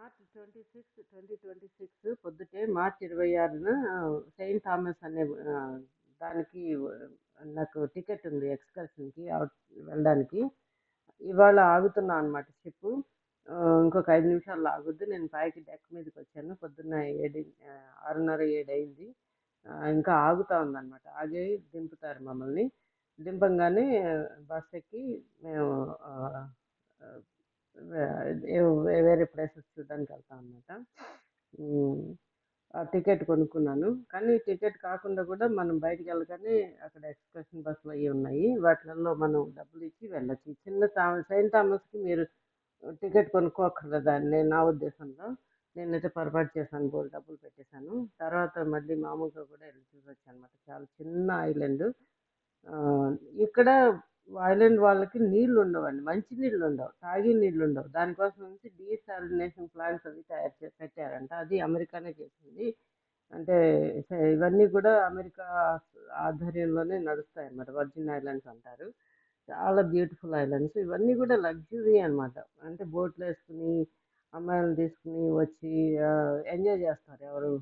March 26, 2026 పొద్దుటే March 26న Saint Thomas అనే దానికి నాకు టికెట్ ఉంది ఎక్స్కర్షన్కి వెళ్ళడానికి. ఇవాళ ఆగుతున్నా అనమాట షిప్. ఇంకొక 5 నిమిషాల్లో ఆగుద్ది. నేను పైకి డెక్ మీదకి వచ్చాను. పొద్దున్న 6:30, 7 అయింది. ఇంకా ఆగుతా ఉందన్నమాట. ఆగి దింపుతారు మమ్మల్ని. దింపంగానే బస్ ఎక్కి మేము వేరే ప్లేసెస్ చూడడానికి వెళ్తాం అనమాట. ఆ టికెట్ కొనుక్కున్నాను. కానీ టికెట్ కాకుండా కూడా మనం బయటికి వెళ్ళగానే అక్కడ ఎక్స్ప్రెషన్ బస్సులు అవి ఉన్నాయి. వాటిల్లో మనం డబ్బులు ఇచ్చి వెళ్ళచ్చు. చిన్న సెయింట్ థామస్కి మీరు టికెట్ కొనుక్కోక్కర్లేదని నేను నా ఉద్దేశంలో. నేనైతే పొరపాటు చేశాను, బోల్ డబ్బులు పెట్టేశాను. తర్వాత మళ్ళీ మామూలుగా కూడా వెళ్ళి చూసొచ్చాను అనమాట. చాలా చిన్న ఐలాండ్. ఇక్కడ ఐలాండ్ వాళ్ళకి నీళ్లు ఉండవండి, మంచి నీళ్ళు ఉండవు, తాగే నీళ్ళు ఉండవు. దానికోసం నుంచి డీసాలినేషన్ ప్లాంట్స్ అవి తయారు చేసి పెట్టారంట. అది అమెరికానే చేసింది. అంటే ఇవన్నీ కూడా అమెరికా ఆధ్వర్యంలోనే నడుస్తాయి అన్నమాట. వర్జిన్ ఐలాండ్స్ అంటారు. చాలా బ్యూటిఫుల్ ఐలాండ్స్. ఇవన్నీ కూడా లగ్జరీ అనమాట. అంటే బోట్లు వేసుకుని అమ్మాయిలను తీసుకుని వచ్చి ఎంజాయ్ చేస్తారు ఎవరు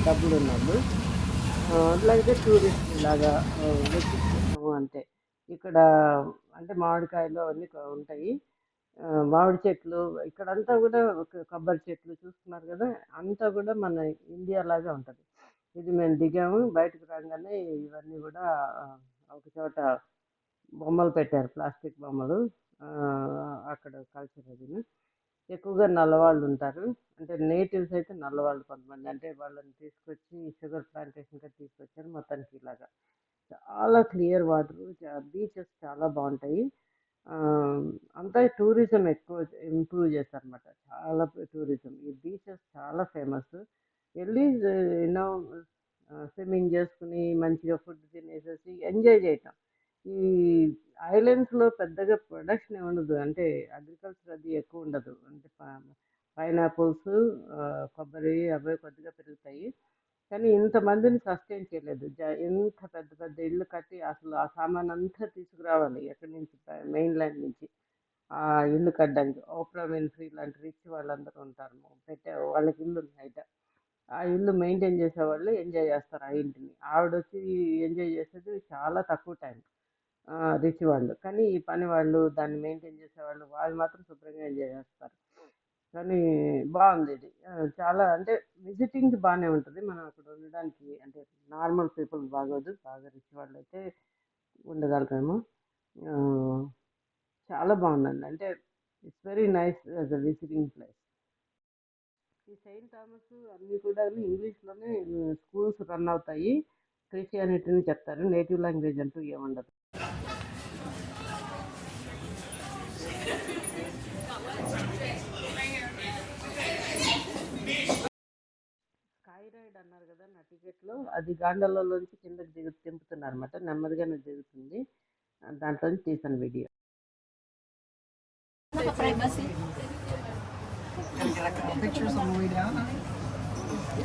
డబ్బులు ఉన్నప్పుడు. అట్లాగే టూరిస్ట్ లాగా వెతికిస్తాము అంతే. ఇక్కడ అంటే మామిడికాయలు అవన్నీ ఉంటాయి. మామిడి చెట్లు ఇక్కడంతా కూడా కొబ్బరి చెట్లు చూస్తున్నారు కదా, అంతా కూడా మన ఇండియా లాగా ఉంటుంది. ఇది మేము దిగాము, బయటకు రాగానే ఇవన్నీ కూడా ఒక చోట బొమ్మలు పెట్టారు, ప్లాస్టిక్ బొమ్మలు. అక్కడ కల్చర్ అది. ఎక్కువగా నల్లవాళ్ళు ఉంటారు. అంటే నేటివ్స్ అయితే నల్లవాళ్ళు కొంతమంది. అంటే వాళ్ళని తీసుకొచ్చి షుగర్ ప్లాంటేషన్గా తీసుకొచ్చారు మొత్తానికి. ఇలాగా చాలా క్లియర్ వాటర్, బీచెస్ చాలా బాగుంటాయి. అంతా టూరిజం ఎక్కువ ఇంప్రూవ్ చేస్తారనమాట. చాలా టూరిజం. ఈ బీచెస్ చాలా ఫేమస్. వెళ్ళి ఎన్నో స్విమ్మింగ్ చేసుకుని మంచిగా ఫుడ్ తినేసేసి ఎంజాయ్ చేయటం. ఈ ఐలాండ్స్లో పెద్దగా ప్రొడక్షన్ ఉండదు, అంటే అగ్రికల్చర్ అది ఎక్కువ ఉండదు. అంటే పైనాపిల్స్, కొబ్బరి అవి కొద్దిగా పెరుగుతాయి. కానీ ఇంతమందిని సస్టైన్ చేయలేదు. ఎంత పెద్ద పెద్ద ఇల్లు కట్టి అసలు ఆ సామాన్ అంతా తీసుకురావాలి ఎక్కడి నుంచి, మెయిన్ ల్యాండ్ నుంచి ఆ ఇల్లు కట్టడానికి. ఓప్రా విన్ఫ్రీ లాంటి రిచ్ వాళ్ళందరూ ఉంటారు, వాళ్ళకి ఇల్లు ఉన్నాయట. ఆ ఇల్లు మెయింటైన్ చేసేవాళ్ళు ఎంజాయ్ చేస్తారు ఆ ఇంటిని. ఆవిడ వచ్చి ఎంజాయ్ చేసేది చాలా తక్కువ టైం, రిచ్ వాళ్ళు. కానీ ఈ పని వాళ్ళు, దాన్ని మెయింటైన్ చేసేవాళ్ళు, వాళ్ళు మాత్రం శుభ్రంగా ఎంజాయ్ చేస్తారు. కానీ బాగుంది ఇది. చాలా అంటే విజిటింగ్కి బాగానే ఉంటుంది. మనం అక్కడ ఉండడానికి అంటే నార్మల్ పీపుల్ బాగోదు, బాగా రిచ్ వాళ్ళు అయితే ఉండగలుగుతాము. చాలా బాగుందండి. అంటే it's very nice as a visiting place. ఈ సెయింట్ థామస్ అన్నీ కూడా ఇంగ్లీష్లోనే స్కూల్స్ రన్ అవుతాయి. క్రిస్టియానిటీని చెప్తారు. నేటివ్ లాంగ్వేజ్ అంటూ ఏముండదు. స్కై రైడ్ అన్నారు కదా నా టికెట్లో, అది గాండోలాలోంచి కిందకి దింపుతున్నారు అనమాట. నెమ్మదిగానే దిగుతుంది. దాంట్లో తీసాను video. Pictures on the way down.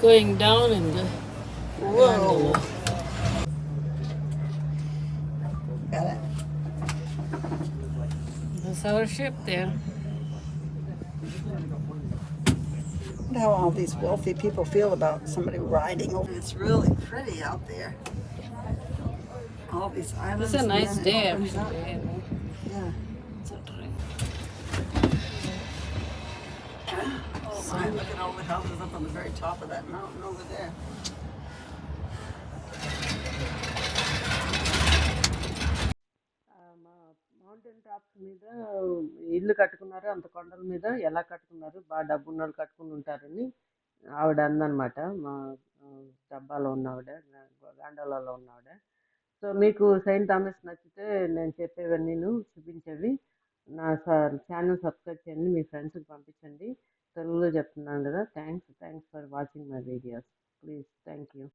Going down in the gondola. Got it. That's our ship there. Wonder how all these wealthy people feel about somebody riding over. It's really pretty out there. All these islands. It's a nice and then day it opens up. actually. Yeah. It's a drink. Oh my! Look at all the houses up on the very top of that mountain over there. Mountain tops మీద ఇల్లు కట్టుకున్నారు. అంత కొండల మీద ఎలా కట్టుకున్నారు, బాగా డబ్బు ఉన్న వాళ్ళు కట్టుకుని ఉంటారని ఆవిడ అందనమాట. మా డబ్బాలో ఉన్నవిడ, గాండోలాలో ఉన్నవిడ. సో మీకు సెయింట్ థామస్ నచ్చితే నేను చెప్పేవన్నీ చూపించేవి. నా ఛానల్ సబ్స్క్రైబ్ చేయండి, మీ ఫ్రెండ్స్కి పంపించండి. తెలుగులో చెప్తున్నాను కదా. Thanks for watching my videos. Please, thank you.